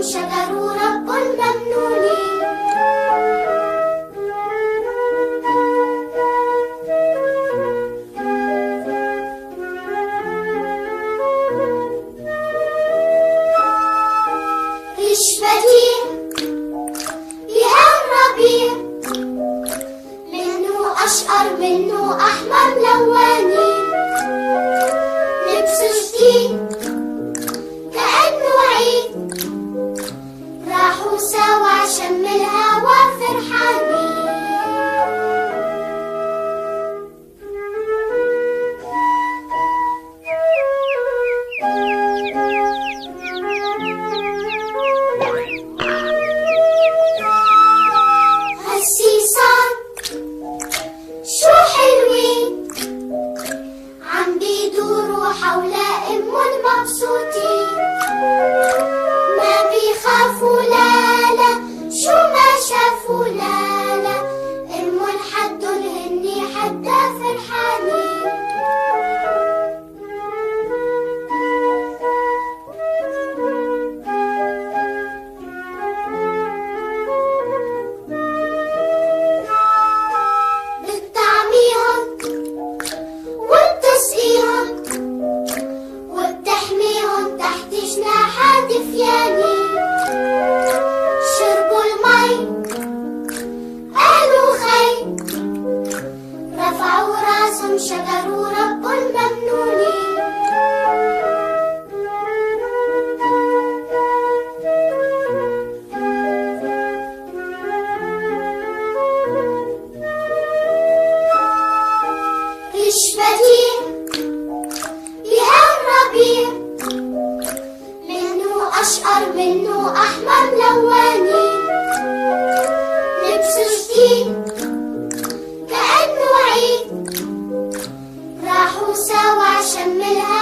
شجر رب ممنون. رشفتي بها الربيع، منه أشقر منه أحمر ملوني. لبسه جديد كأنه عيد، راحوا سوا شم الهوا فرحانين. هالسيسان شو حلوين، عم بيدوروا حول أمهم مبسوطين. ما بيخافوا لا لا، شو ما شافوا لا لا، أمهم حدن هني حتى فرحانين. بتطعميهم وبتسقيهم وبتحميهم تحت جناحها دفياني. شربوا المي قالوا خي، رفعوا راسهم شكروا رب ممنون. رشفتي بها الربيع، منه أشقر منه أحمر ملوني. لبسه جديد كأنه عيد، راحوا سوا شم الهوا